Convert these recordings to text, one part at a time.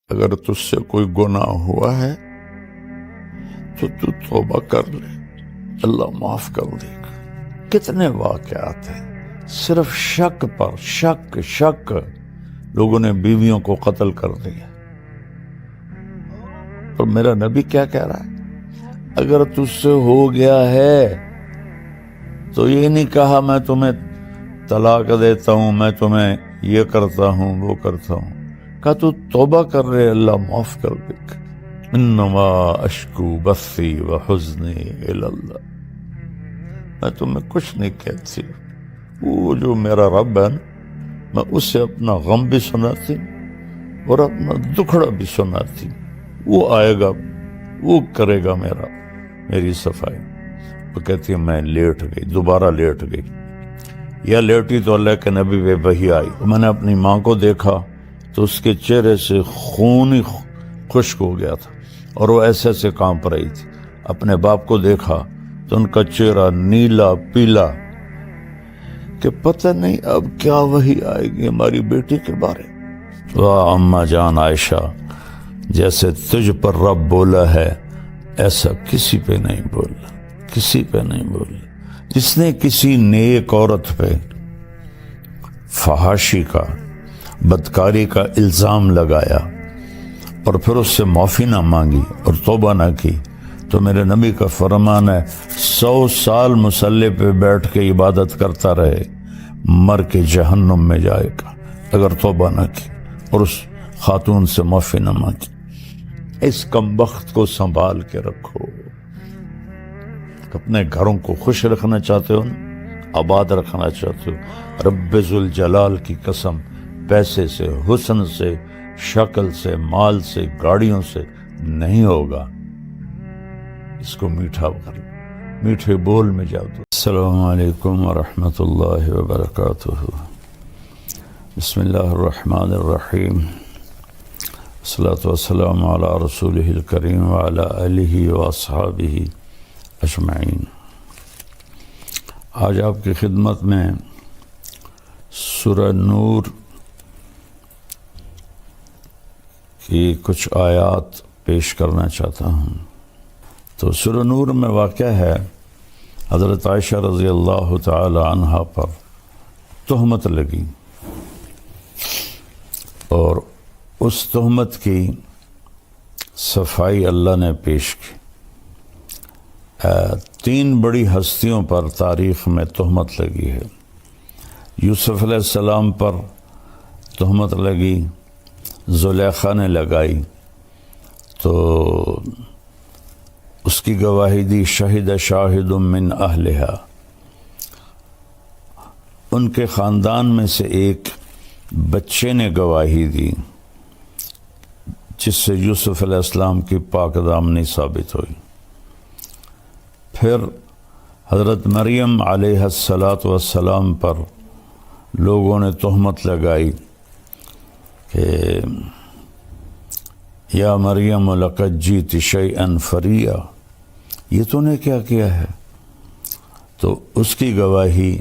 اگر تجھ سے کوئی گناہ ہوا ہے تو تو توبہ کر لے، اللہ معاف کر دے گا۔ کتنے واقعات ہیں صرف شک پر شک لوگوں نے بیویوں کو قتل کر دیا۔ اور میرا نبی کیا کہہ رہا ہے؟ اگر تجھ سے ہو گیا ہے تو یہ نہیں کہا میں تمہیں طلاق دیتا ہوں، میں تمہیں یہ کرتا ہوں وہ کرتا ہوں، کہا تو توبہ کر رہے، اللہ معاف کر دے گا۔ انما اشکو بثی وحزنی الی اللہ، میں تمہیں کچھ نہیں کہتی، وہ جو میرا رب ہے نا، میں اسے اپنا غم بھی سناتی اور اپنا دکھڑا بھی سناتی، وہ آئے گا، وہ کرے گا میری صفائی۔ وہ کہتی ہے میں لیٹ گئی، دوبارہ لیٹ گئی، یا لیٹی تو اللہ کے نبی پہ وحی آئی۔ میں نے اپنی ماں کو دیکھا تو اس کے چہرے سے خون ہی خشک ہو گیا تھا اور وہ ایسے ایسے کانپ رہی تھی۔ اپنے باپ کو دیکھا تو ان کا چہرہ نیلا پیلا کہ پتہ نہیں اب کیا وحی آئے گی ہماری بیٹی کے بارے۔ واہ اماں جان عائشہ، جیسے تجھ پر رب بولا ہے ایسا کسی پہ نہیں بولا، کسی پہ نہیں بولا۔ جس نے کسی نیک عورت پہ فحاشی کا، بدکاری کا الزام لگایا اور پھر اس سے معافی نہ مانگی اور توبہ نہ کی، تو میرے نبی کا فرمان ہے 100 سال مصلی پہ بیٹھ کے عبادت کرتا رہے، مر کے جہنم میں جائے گا اگر توبہ نہ کی اور اس خاتون سے معافی نہ مانگی۔ اس کمبخت کو سنبھال کے رکھو۔ اپنے گھروں کو خوش رکھنا چاہتے ہو، آباد رکھنا چاہتے ہو، رب ذوالجلال کی قسم، پیسے سے، حسن سے، شکل سے، مال سے، گاڑیوں سے نہیں ہوگا۔ اس کو میٹھا کر لو، میٹھے بول میں جاؤ۔ السلام علیکم ورحمۃ اللہ وبرکاتہ۔ بسم اللہ الرحمن الرحیم، والصلاة والسلام علی رسولہ الکریم وعلی آلہ واصحابہ اجمعین۔ آج آپ کی خدمت میں سورہ نور کی کچھ آیات پیش کرنا چاہتا ہوں۔ تو سورہ نور میں واقع ہے حضرت عائشہ رضی اللہ تعالی عنہا پر تہمت لگی اور اس تہمت کی صفائی اللہ نے پیش کی۔ 3 بڑی ہستیوں پر تاریخ میں تہمت لگی ہے۔ یوسف علیہ السلام پر تہمت لگی، زلیخا نے لگائی تو اس کی گواہی دی شہد شاہد من اہلہا، ان کے خاندان میں سے ایک بچے نے گواہی دی جس سے یوسف علیہ السلام کی پاک دامنی ثابت ہوئی۔ پھر حضرت مریم علیہ السلام پر لوگوں نے تہمت لگائی کہ یا مریم لقد جئت شیئا فریا، یہ تو نے کیا کیا ہے؟ تو اس کی گواہی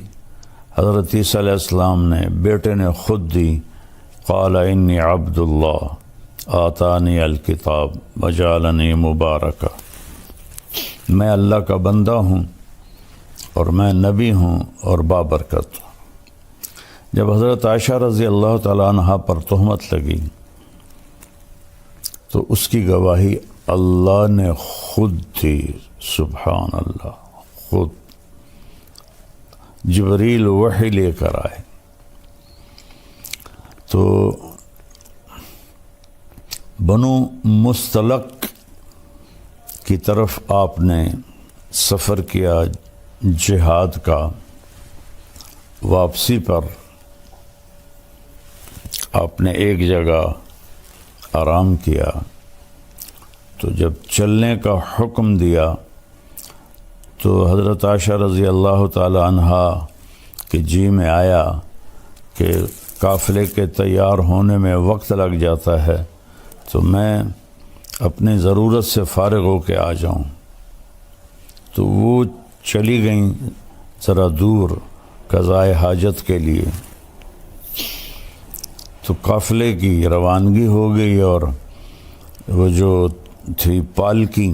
حضرت عیسیٰ علیہ السلام نے، بیٹے نے خود دی، قال انی عبد اللہ آتانی الکتاب وجعلنی مبارکا، میں اللہ کا بندہ ہوں اور میں نبی ہوں اور بابرکت ہوں۔ جب حضرت عائشہ رضی اللہ تعالیٰ عنہ پر تہمت لگی تو اس کی گواہی اللہ نے خود دی، سبحان اللہ، خود جبریل وحی لے کر آئے۔ تو بنو مستلق کی طرف آپ نے سفر کیا جہاد کا۔ واپسی پر آپ نے ایک جگہ آرام کیا، تو جب چلنے کا حکم دیا تو حضرت عائشہ رضی اللہ تعالی عنہا کے جی میں آیا کہ قافلے کے تیار ہونے میں وقت لگ جاتا ہے، تو میں اپنی ضرورت سے فارغ ہو کے آ جاؤں۔ تو وہ چلی گئیں ذرا دور قضائے حاجت کے لیے۔ تو قافلے کی روانگی ہو گئی اور وہ جو تھی پالکی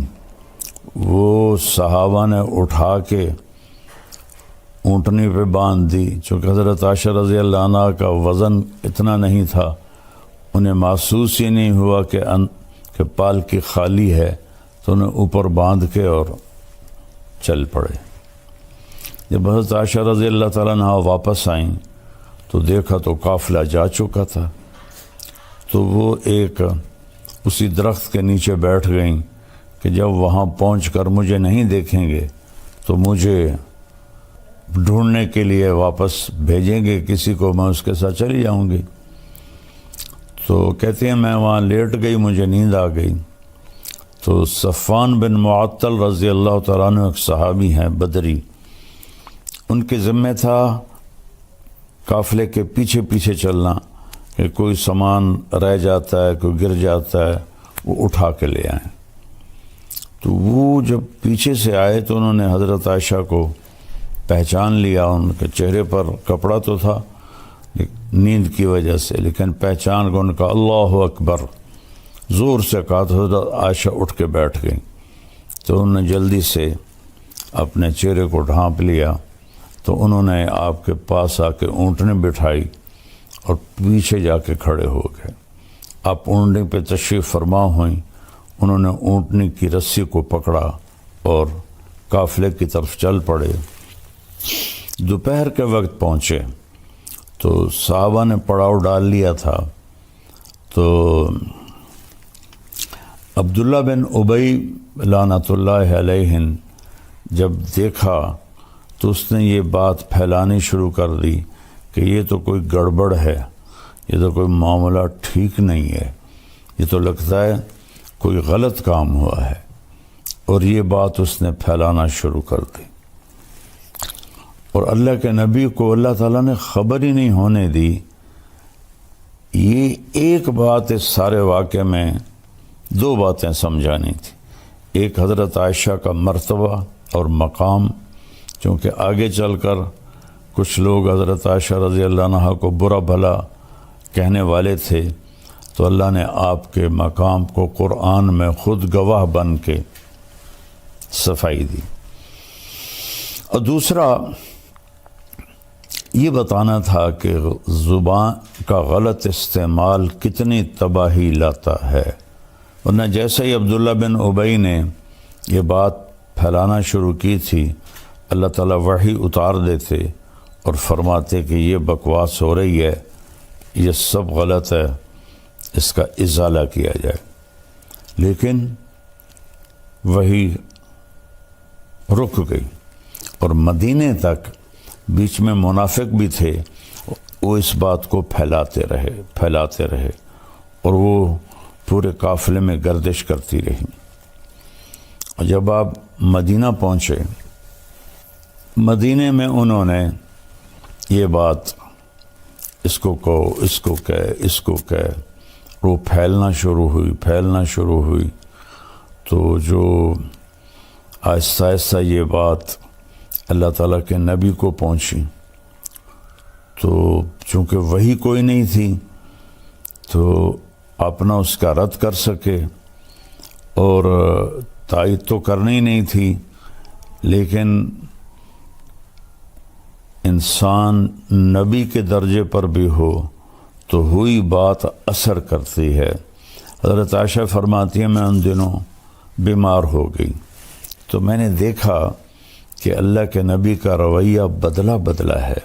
وہ صحابہ نے اٹھا کے اونٹنی پہ باندھ دی، چونکہ حضرت عائشہ رضی اللہ عنہ کا وزن اتنا نہیں تھا، انہیں محسوس ہی نہیں ہوا کہ پالکی خالی ہے، تو انہیں اوپر باندھ کے اور چل پڑے۔ جب حضرت عائشہ رضی اللہ تعالیٰ عنہ واپس آئیں تو دیکھا تو قافلہ جا چکا تھا، تو وہ ایک اسی درخت کے نیچے بیٹھ گئیں کہ جب وہاں پہنچ کر مجھے نہیں دیکھیں گے تو مجھے ڈھونڈنے کے لیے واپس بھیجیں گے کسی کو، میں اس کے ساتھ چلی جاؤں گی۔ تو کہتے ہیں میں وہاں لیٹ گئی، مجھے نیند آ گئی، تو صفوان بن معطل رضی اللہ تعالیٰ عنہ ایک صحابی ہیں بدری، ان کے ذمہ تھا قافلے کے پیچھے پیچھے چلنا کہ کوئی سامان رہ جاتا ہے، کوئی گر جاتا ہے، وہ اٹھا کے لے آئیں۔ تو وہ جب پیچھے سے آئے تو انہوں نے حضرت عائشہ کو پہچان لیا، ان کے چہرے پر کپڑا تو تھا نیند کی وجہ سے، لیکن پہچان کو ان کا اللہ اکبر زور سے کہا تو حضرت عائشہ اٹھ کے بیٹھ گئیں، تو انہوں نے جلدی سے اپنے چہرے کو ڈھانپ لیا، تو انہوں نے آپ کے پاس آ کے اونٹنی بٹھائی اور پیچھے جا کے کھڑے ہو گئے۔ آپ اونٹنی پہ تشریف فرما ہوئیں، انہوں نے اونٹنی کی رسی کو پکڑا اور قافلے کی طرف چل پڑے۔ دوپہر کے وقت پہنچے تو صحابہ نے پڑاؤ ڈال لیا تھا، تو عبداللہ بن ابی لعنت اللہ علیہ جب دیکھا تو اس نے یہ بات پھیلانی شروع کر دی کہ یہ تو کوئی گڑبڑ ہے، یہ تو کوئی معاملہ ٹھیک نہیں ہے، یہ تو لگتا ہے کوئی غلط کام ہوا ہے، اور یہ بات اس نے پھیلانا شروع کر دی۔ اور اللہ کے نبی کو اللہ تعالیٰ نے خبر ہی نہیں ہونے دی۔ یہ ایک بات اس سارے واقعے میں دو باتیں سمجھانی تھی، ایک حضرت عائشہ کا مرتبہ اور مقام، چونکہ آگے چل کر کچھ لوگ حضرت عائشہ رضی اللہ عنہ کو برا بھلا کہنے والے تھے، تو اللہ نے آپ کے مقام کو قرآن میں خود گواہ بن کے صفائی دی۔ اور دوسرا یہ بتانا تھا کہ زبان کا غلط استعمال کتنی تباہی لاتا ہے، ورنہ جیسے ہی عبداللہ بن ابی نے یہ بات پھیلانا شروع کی تھی، اللہ تعالیٰ وحی اتار دیتے اور فرماتے کہ یہ بکواس ہو رہی ہے، یہ سب غلط ہے، اس کا ازالہ کیا جائے۔ لیکن وہی رک گئی، اور مدینے تک بیچ میں منافق بھی تھے، وہ اس بات کو پھیلاتے رہے اور وہ پورے قافلے میں گردش کرتی رہی۔ اور جب آپ مدینہ پہنچے، مدینے میں انہوں نے یہ بات اس کو کہو، اس کو کہے، وہ پھیلنا شروع ہوئی، تو جو آہستہ آہستہ یہ بات اللہ تعالیٰ کے نبی کو پہنچی، تو چونکہ وہی کوئی نہیں تھی تو اپنا اس کا رد کر سکے، اور تائید تو کرنی نہیں تھی، لیکن انسان نبی کے درجے پر بھی ہو تو ہوئی بات اثر کرتی ہے۔ حضرت عائشہ فرماتی ہے میں ان دنوں بیمار ہو گئی، تو میں نے دیکھا کہ اللہ کے نبی کا رویہ بدلا ہے۔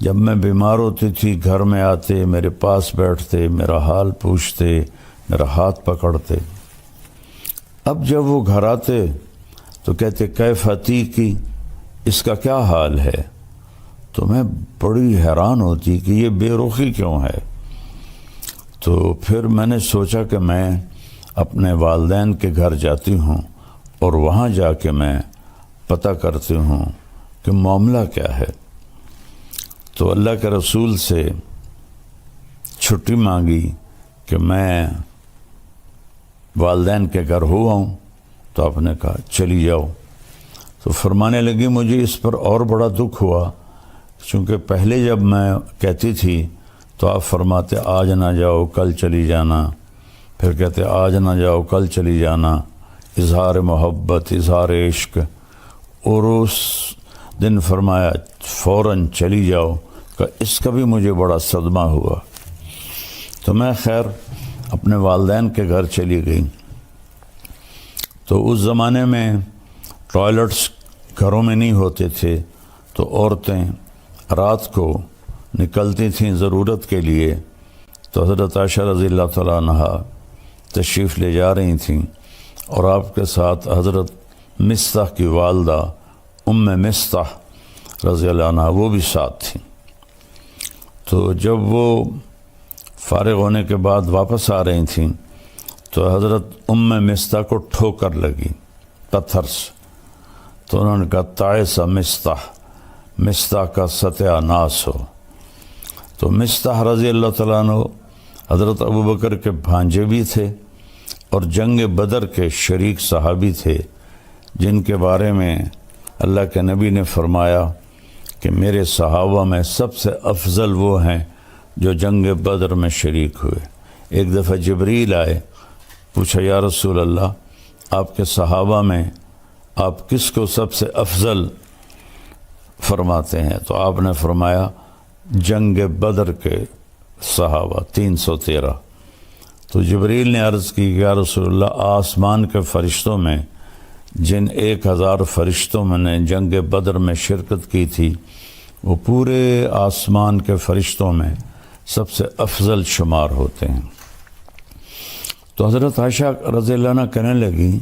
جب میں بیمار ہوتی تھی گھر میں آتے، میرے پاس بیٹھتے، میرا حال پوچھتے، میرا ہاتھ پکڑتے۔ اب جب وہ گھر آتے تو کہتے کیف عتیقی، اس کا کیا حال ہے؟ تو میں بڑی حیران ہوتی کہ یہ بے رخی کیوں ہے۔ تو پھر میں نے سوچا کہ میں اپنے والدین کے گھر جاتی ہوں اور وہاں جا کے میں پتہ کرتی ہوں کہ معاملہ کیا ہے۔ تو اللہ کے رسول سے چھٹی مانگی کہ میں والدین کے گھر ہوا ہوں، تو آپ نے کہا چلی جاؤ۔ تو فرمانے لگی مجھے اس پر اور بڑا دکھ ہوا، چونکہ پہلے جب میں کہتی تھی تو آپ فرماتے آج نہ جاؤ، کل چلی جانا، پھر کہتے آج نہ جاؤ کل چلی جانا، اظہار محبت، اظہار عشق۔ اور اس دن فرمایا فوراً چلی جاؤ، کہ اس کا بھی مجھے بڑا صدمہ ہوا۔ تو میں خیر اپنے والدین کے گھر چلی گئی۔ تو اس زمانے میں ٹوائلٹس گھروں میں نہیں ہوتے تھے، تو عورتیں رات کو نکلتی تھیں ضرورت کے لیے۔ تو حضرت عائشہ رضی اللہ تعالیٰ عنہ تشریف لے جا رہی تھیں، اور آپ کے ساتھ حضرت مصطح کی والدہ ام مصطح رضی اللہ عنہ وہ بھی ساتھ تھیں۔ تو جب وہ فارغ ہونے کے بعد واپس آ رہی تھیں تو حضرت ام مصطح کو ٹھوکر لگی پتھر سے۔ تو انہوں نے کہا تعس مصطح، مصطح کا ستیہ ناس ہو۔ تو مصطح رضی اللہ تعالیٰ عنہ حضرت ابوبکر کے بھانجے بھی تھے اور جنگ بدر کے شریک صحابی تھے، جن کے بارے میں اللہ کے نبی نے فرمایا کہ میرے صحابہ میں سب سے افضل وہ ہیں جو جنگ بدر میں شریک ہوئے۔ ایک دفعہ جبریل آئے، پوچھا یا رسول اللہ آپ کے صحابہ میں آپ کس کو سب سے افضل فرماتے ہیں؟ تو آپ نے فرمایا جنگ بدر کے صحابہ 313۔ تو جبریل نے عرض کی کہ یا رسول اللہ آسمان کے فرشتوں میں جن 1000 فرشتوں میں نے جنگ بدر میں شرکت کی تھی، وہ پورے آسمان کے فرشتوں میں سب سے افضل شمار ہوتے ہیں۔ تو حضرت عائشہ رضی اللہ عنہ کہنے لگی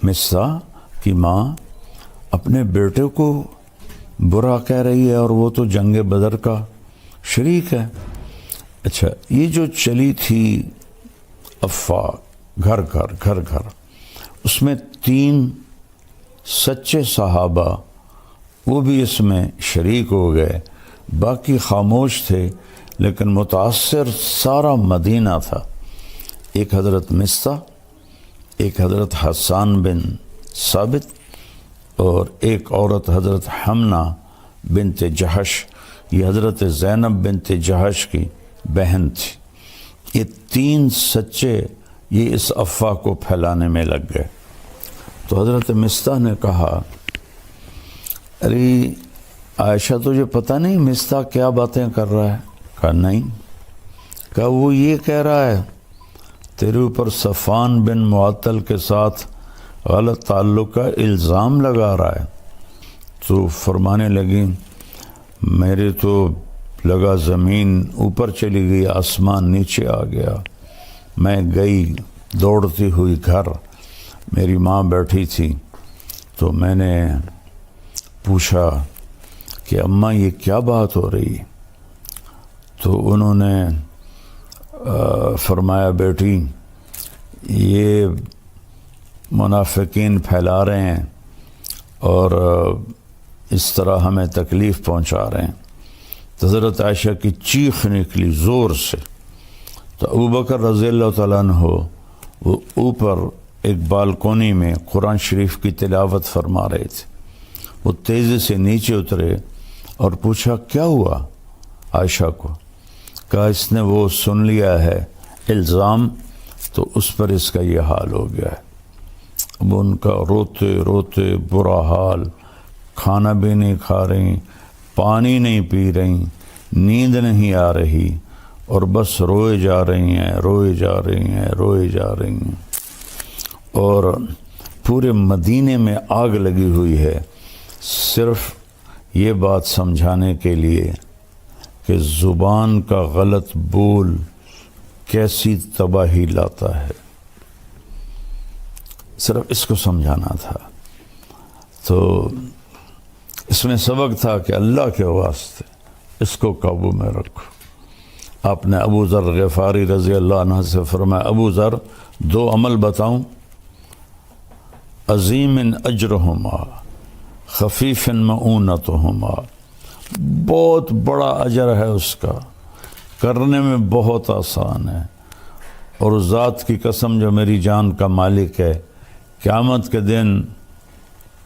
مصطح کی ماں اپنے بیٹے کو برا کہہ رہی ہے، اور وہ تو جنگ بدر کا شریک ہے۔ اچھا، یہ جو چلی تھی افواہ گھر گھر، اس میں 3 سچے صحابہ وہ بھی اس میں شریک ہو گئے، باقی خاموش تھے، لیکن متاثر سارا مدینہ تھا۔ ایک حضرت مصطح، ایک حضرت حسان بن ثابت، اور ایک عورت حضرت حمنہ بنت جہش، یہ حضرت زینب بنت جہش کی بہن تھی۔ یہ 3 سچے یہ اس افواہ کو پھیلانے میں لگ گئے۔ تو حضرت مصطح نے کہا ارے عائشہ تجھے پتہ نہیں مصطح کیا باتیں کر رہا ہے؟ کہا نہیں۔ کہا وہ یہ کہہ رہا ہے تیرے اوپر صفوان بن معطل کے ساتھ غلط تعلق کا الزام لگا رہا ہے۔ تو فرمانے لگی میرے تو لگا زمین اوپر چلی گئی، آسمان نیچے آ گیا۔ میں گئی دوڑتی ہوئی گھر، میری ماں بیٹھی تھی، تو میں نے پوچھا کہ اماں یہ کیا بات ہو رہی؟ تو انہوں نے فرمایا بیٹی یہ منافقین پھیلا رہے ہیں اور اس طرح ہمیں تکلیف پہنچا رہے ہیں۔ تو حضرت عائشہ کی چیخ نکلی زور سے۔ تو ابوبکر رضی اللہ تعالیٰ عنہ وہ اوپر ایک بالکونی میں قرآن شریف کی تلاوت فرما رہے تھے، وہ تیزی سے نیچے اترے اور پوچھا کیا ہوا عائشہ کو؟ کہا اس نے وہ سن لیا ہے الزام، تو اس پر اس کا یہ حال ہو گیا ہے۔ اب ان کا روتے روتے برا حال، کھانا بھی نہیں کھا رہی، پانی نہیں پی رہی، نیند نہیں آ رہی، اور بس روئے جا رہی ہیں، روئے جا رہی ہیں، روئے جا رہی ہیں۔ اور پورے مدینے میں آگ لگی ہوئی ہے صرف یہ بات سمجھانے کے لیے کہ زبان کا غلط بول کیسی تباہی لاتا ہے، صرف اس کو سمجھانا تھا۔ تو اس میں سبق تھا کہ اللہ کے واسطے اس کو قابو میں رکھو۔ آپ نے ابو ذر غفاری رضی اللہ عنہ سے فرمایا ابو ذر 2 عمل بتاؤں، عظیم اجرہما خفیف معونتہما، بہت بڑا اجر ہے اس کا، کرنے میں بہت آسان ہے، اور ذات کی قسم جو میری جان کا مالک ہے، قیامت کے دن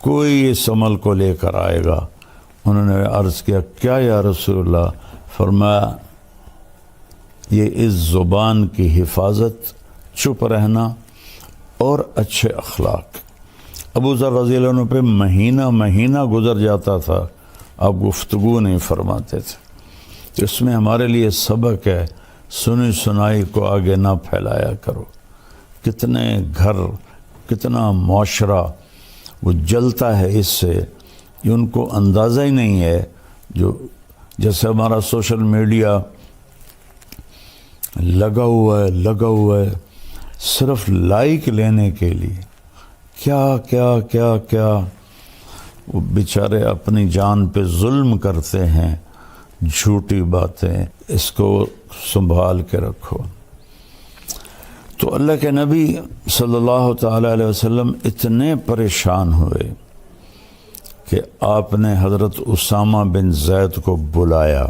کوئی اس عمل کو لے کر آئے گا۔ انہوں نے عرض کیا کیا یا رسول اللہ؟ فرمایا یہ اس زبان کی حفاظت چپ رہنا اور اچھے اخلاق۔ ابو ذر رضی اللہ عنہ پہ مہینہ مہینہ گزر جاتا تھا، آپ گفتگو نہیں فرماتے تھے۔ تو اس میں ہمارے لیے سبق ہے، سنی سنائی کو آگے نہ پھیلایا کرو۔ کتنے گھر، کتنا معاشرہ وہ جلتا ہے اس سے، یہ ان کو اندازہ ہی نہیں ہے۔ جو جیسے ہمارا سوشل میڈیا لگا ہوا ہے صرف لائک لینے کے لیے، کیا کیا کیا کیا وہ بیچارے اپنی جان پہ ظلم کرتے ہیں، جھوٹی باتیں۔ اس کو سنبھال کے رکھو۔ تو اللہ کے نبی صلی اللہ تعالی علیہ وسلم اتنے پریشان ہوئے کہ آپ نے حضرت اسامہ بن زید کو بلایا،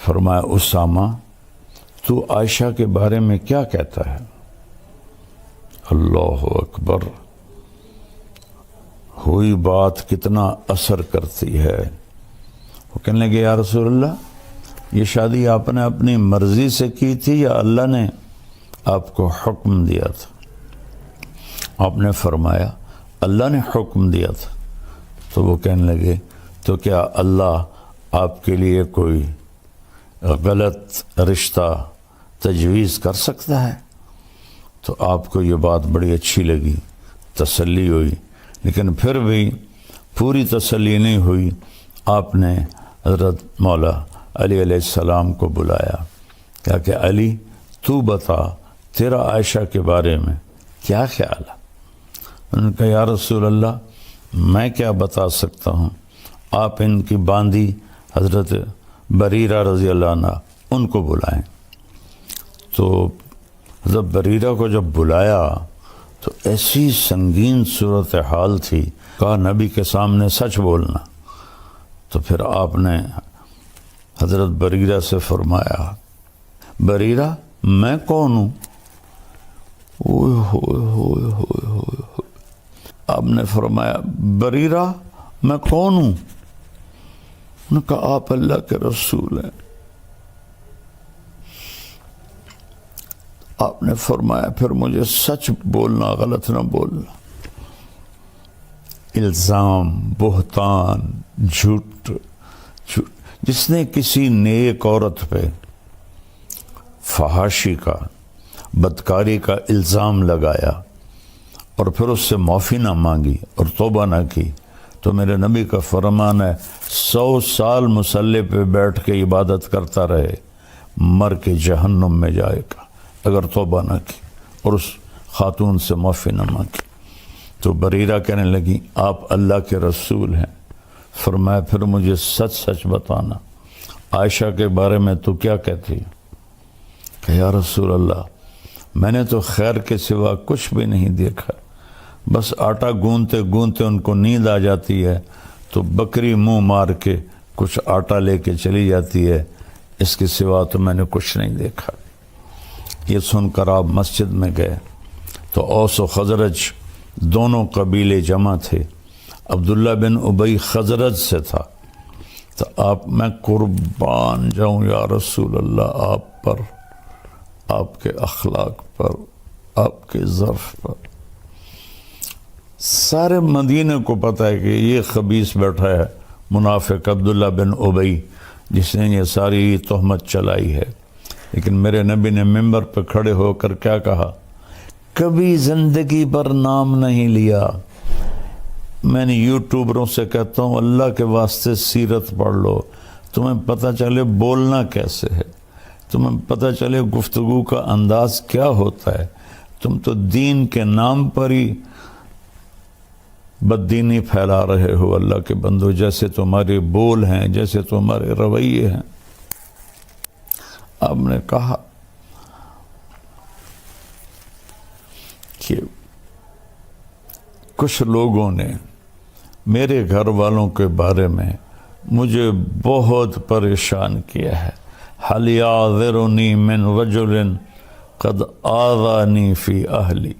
فرمایا اسامہ تو عائشہ کے بارے میں کیا کہتا ہے؟ اللہ اکبر، ہوئی بات کتنا اثر کرتی ہے۔ وہ کہنے لگے یا رسول اللہ، یہ شادی آپ نے اپنی مرضی سے کی تھی یا اللہ نے آپ کو حکم دیا تھا؟ آپ نے فرمایا اللہ نے حکم دیا تھا۔ تو وہ کہنے لگے تو کیا اللہ آپ کے لیے کوئی غلط رشتہ تجویز کر سکتا ہے؟ تو آپ کو یہ بات بڑی اچھی لگی، تسلی ہوئی، لیکن پھر بھی پوری تسلی نہیں ہوئی۔ آپ نے حضرت مولا علی علیہ السلام کو بلایا، کہا کہ علی تو بتا تیرا عائشہ کے بارے میں کیا خیال ہے؟ انہوں نے کہا یا رسول اللہ میں کیا بتا سکتا ہوں، آپ ان کی باندی حضرت بریرہ رضی اللہ عنہ ان کو بلائیں۔ تو حضرت بریرہ کو جب بلایا تو ایسی سنگین صورتحال تھی، کہا نبی کے سامنے سچ بولنا۔ تو پھر آپ نے حضرت بریرہ سے فرمایا بریرہ میں کون ہوں؟ اوئے ہوئے ہوئے ہوئے ہوئے، آپ نے فرمایا بریرہ میں کون ہوں؟ انہوں نے کہا آپ اللہ کے رسول ہیں۔ آپ نے فرمایا پھر مجھے سچ بولنا، غلط نہ بولنا۔ الزام، بہتان، جھوٹ، جس نے کسی نیک عورت پہ فحاشی کا، بدکاری کا الزام لگایا اور پھر اس سے معافی نہ مانگی اور توبہ نہ کی، تو میرے نبی کا فرمان ہے 100 سال مصلی پہ بیٹھ کے عبادت کرتا رہے، مر کے جہنم میں جائے گا اگر توبہ نہ کی اور اس خاتون سے معافی نہ مانگی۔ تو بریرہ کہنے لگی آپ اللہ کے رسول ہیں۔ فرمایا پھر مجھے سچ سچ بتانا، عائشہ کے بارے میں تو کیا کہتی؟ کہ یا رسول اللہ میں نے تو خیر کے سوا کچھ بھی نہیں دیکھا، بس آٹا گوندتے گوندتے ان کو نیند آ جاتی ہے تو بکری منہ مار کے کچھ آٹا لے کے چلی جاتی ہے، اس کے سوا تو میں نے کچھ نہیں دیکھا۔ یہ سن کر آپ مسجد میں گئے تو اوس و خزرج دونوں قبیلے جمع تھے۔ عبداللہ بن ابی خزرج سے تھا۔ تو آپ میں قربان جاؤں یا رسول اللہ آپ پر، آپ کے اخلاق پر، آپ کے ظرف پر۔ سارے مدینے کو پتہ ہے کہ یہ خبیث بیٹھا ہے منافق عبداللہ بن ابی جس نے یہ ساری تہمت چلائی ہے، لیکن میرے نبی نے ممبر پہ کھڑے ہو کر کیا کہا؟ کبھی زندگی پر نام نہیں لیا۔ میں نے یوٹیوبروں سے کہتا ہوں اللہ کے واسطے سیرت پڑھ لو، تمہیں پتہ چلے بولنا کیسے ہے، تمہیں پتہ چلے گفتگو کا انداز کیا ہوتا ہے۔ تم تو دین کے نام پر ہی بددینی پھیلا رہے ہو اللہ کے بندو، جیسے تمہارے بول ہیں، جیسے تمہارے رویے ہیں۔ آپ نے کہا کہ کچھ لوگوں نے میرے گھر والوں کے بارے میں مجھے بہت پریشان کیا ہے۔ حَلْ يَعْذِرُنِي مِنْ رَجُلٍ قَدْ آذَانِي فِي أَهْلِي،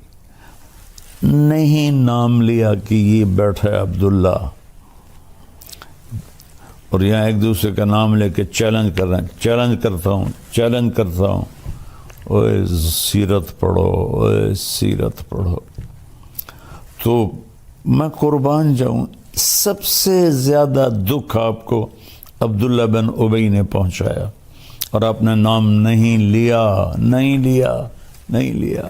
نہیں نام لیا کہ یہ بیٹھا ہے عبداللہ، اور یہاں ایک دوسرے کا نام لے کے چیلنج کر رہے ہیں، چیلنج کرتا ہوں، چیلنج کرتا ہوں، اوے سیرت پڑھو، اوے سیرت پڑھو. تو میں قربان جاؤں، سب سے زیادہ دکھ آپ کو عبداللہ بن ابی نے پہنچایا، اور آپ نے نام نہیں لیا، نہیں لیا، نہیں لیا.